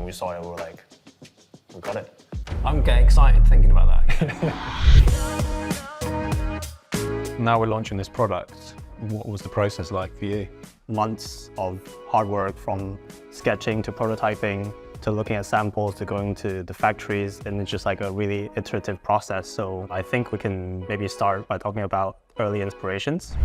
we saw it, we were like, we got it. I'm getting excited thinking about that. Now we're launching this product. What was the process like for you? Months of hard work, from sketching to prototyping to looking at samples to going to the factories, and it's just like a really iterative process. So I think we can maybe start by talking about early inspirations.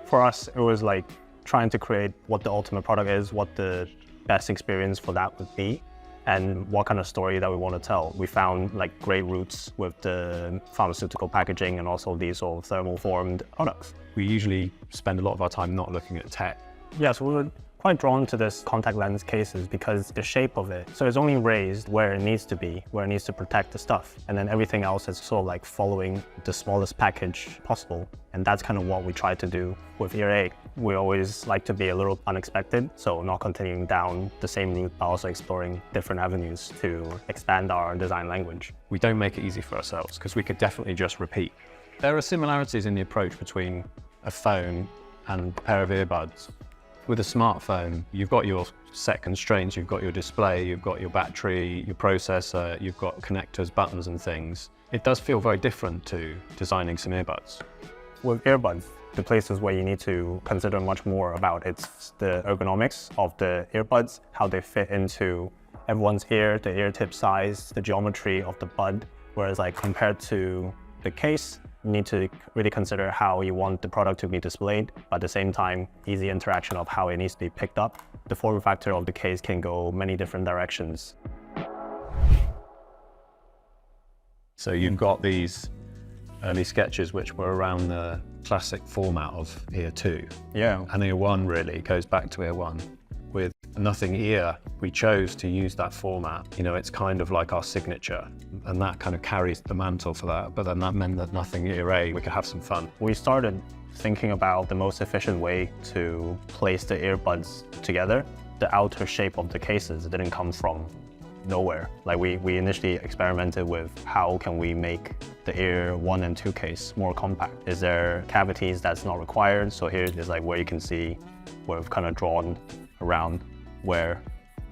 For us, it was like trying to create what the ultimate product is, what the best experience for that would be, and what kind of story that we want to tell. We found like great roots with the pharmaceutical packaging and also these sort of thermal formed products. We usually spend a lot of our time not looking at tech. Yeah, so we were quite drawn to this contact lens cases because the shape of it, so it's only raised where it needs to be, where it needs to protect the stuff. And then everything else is sort of like following the smallest package possible. And that's kind of what we try to do with Ear A. We always like to be a little unexpected, so not continuing down the same route, but also exploring different avenues to expand our design language. We don't make it easy for ourselves because we could definitely just repeat. There are similarities in the approach between a phone and a pair of earbuds. With a smartphone, you've got your set constraints, you've got your display, you've got your battery, your processor, you've got connectors, buttons and things. It does feel very different to designing some earbuds. With earbuds, the places where you need to consider much more about it's the ergonomics of the earbuds, how they fit into everyone's ear, the ear tip size, the geometry of the bud. Whereas like compared to the case, you need to really consider how you want the product to be displayed, but at the same time, easy interaction of how it needs to be picked up. The form factor of the case can go many different directions. So you've got these early sketches which were around the classic format of Ear 2. Yeah. And Ear 1 really goes back to Ear 1. With Nothing Ear, we chose to use that format. You know, it's kind of like our signature, and that kind of carries the mantle for that. But then that meant that Nothing Ear A, we could have some fun. We started thinking about the most efficient way to place the earbuds together. The outer shape of the cases didn't come from nowhere. Like we initially experimented with how can we make the Ear 1 and 2 case more compact. Is there cavities that's not required? So here is like where you can see where we've kind of drawn around where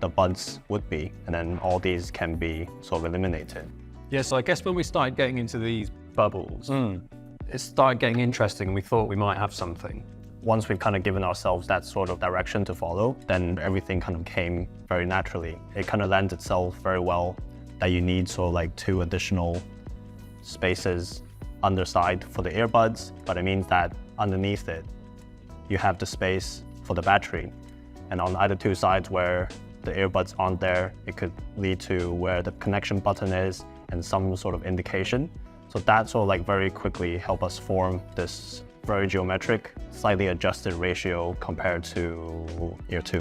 the buds would be, and then all these can be sort of eliminated. Yeah, so I guess when we started getting into these bubbles, it started getting interesting and we thought we might have something. Once we've kind of given ourselves that sort of direction to follow, then everything kind of came very naturally. It kind of lends itself very well that you need sort of like 2 additional spaces underside for the earbuds, but it means that underneath it, you have the space for the battery. And on either 2 sides where the earbuds aren't there, it could lead to where the connection button is and some sort of indication. So that sort of like very quickly help us form this very geometric, slightly adjusted ratio compared to Ear 2.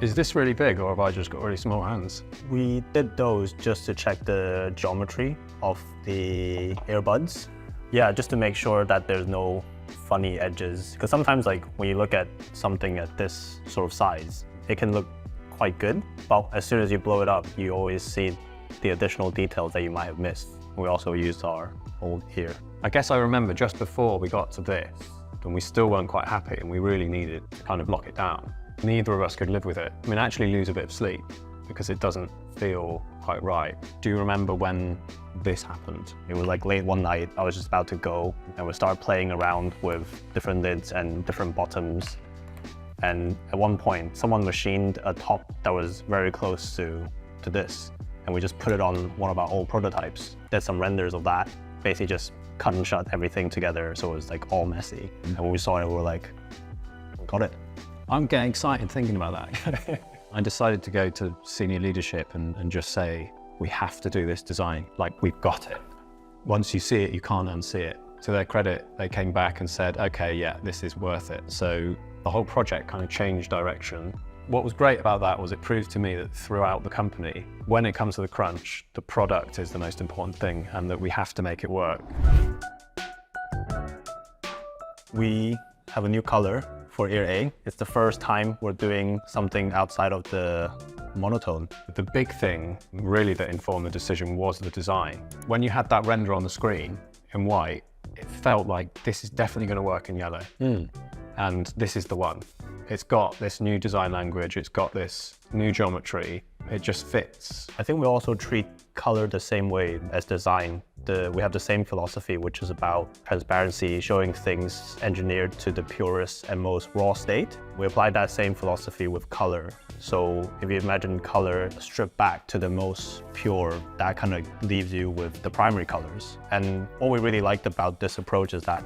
Is this really big, or have I just got really small hands? We did those just to check the geometry of the earbuds. Yeah, just to make sure that there's no funny edges. Because sometimes like when you look at something at this sort of size, it can look quite good, but as soon as you blow it up, you always see the additional details that you might have missed. We also used our old ear. I guess I remember just before we got to this, and we still weren't quite happy and we really needed to kind of lock it down. Neither of us could live with it. I mean, actually lose a bit of sleep because it doesn't feel quite right. Do you remember when this happened? It was like late one night, I was just about to go and we started playing around with different lids and different bottoms. And at one point, someone machined a top that was very close to this. And we just put it on one of our old prototypes. Did some renders of that, basically just cut and shut everything together so it was like all messy. And when we saw it, we were like, we got it. I'm getting excited thinking about that. I decided to go to senior leadership and just say, we have to do this design, like we've got it. Once you see it, you can't unsee it. To their credit, they came back and said, okay, yeah, this is worth it. So the whole project kind of changed direction. What was great about that was it proved to me that throughout the company, when it comes to the crunch, the product is the most important thing and that we have to make it work. We have a new color for Ear A. It's the first time we're doing something outside of the monotone. The big thing really that informed the decision was the design. When you had that render on the screen in white, it felt like this is definitely going to work in yellow. and this is the one. It's got this new design language, it's got this new geometry, it just fits. I think we also treat color the same way as design. We have the same philosophy, which is about transparency, showing things engineered to the purest and most raw state. We apply that same philosophy with color. So if you imagine color stripped back to the most pure, that kind of leaves you with the primary colors. And what we really liked about this approach is that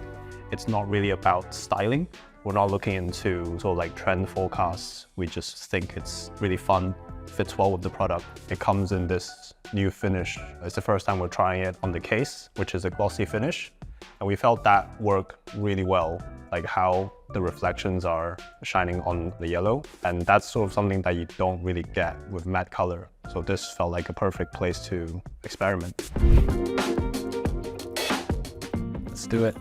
it's not really about styling. We're not looking into sort of like trend forecasts. We just think it's really fun, fits well with the product. It comes in this new finish. It's the first time we're trying it on the case, which is a glossy finish. And we felt that worked really well, like how the reflections are shining on the yellow. And that's sort of something that you don't really get with matte color. So this felt like a perfect place to experiment. Let's do it.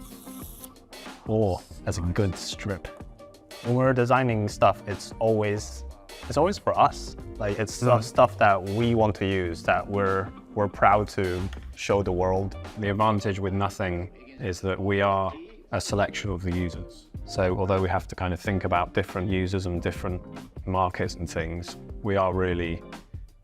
Oh, that's a good strip. When we're designing stuff, it's always for us. Like it's stuff that we want to use, that we're proud to show the world. The advantage with nothing is that we are a selection of the users. So although we have to kind of think about different users and different markets and things, we are really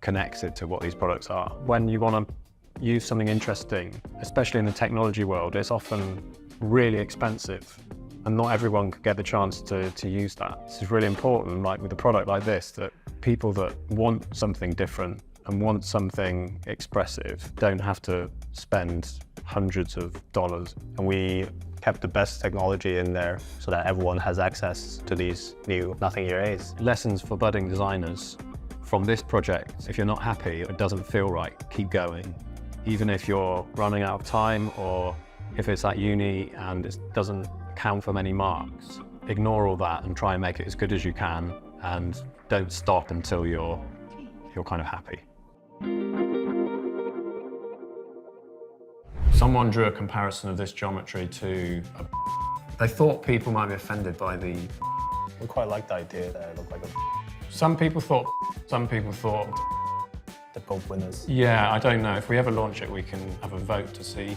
connected to what these products are. When you want to use something interesting, especially in the technology world, it's often really expensive. And not everyone could get the chance to use that. This is really important, like with a product like this, that people that want something different and want something expressive don't have to spend hundreds of dollars. And we kept the best technology in there so that everyone has access to these new Nothing ERAs. Lessons for budding designers from this project: if you're not happy, it doesn't feel right, keep going. Even if you're running out of time, or if it's at uni and it doesn't count for many marks, ignore all that and try and make it as good as you can, and don't stop until you're kind of happy. Someone drew a comparison of this geometry to they thought people might be offended by the... We quite like the idea that it looked like Some people thought the both winners. Yeah, I don't know. If we ever launch it, we can have a vote to see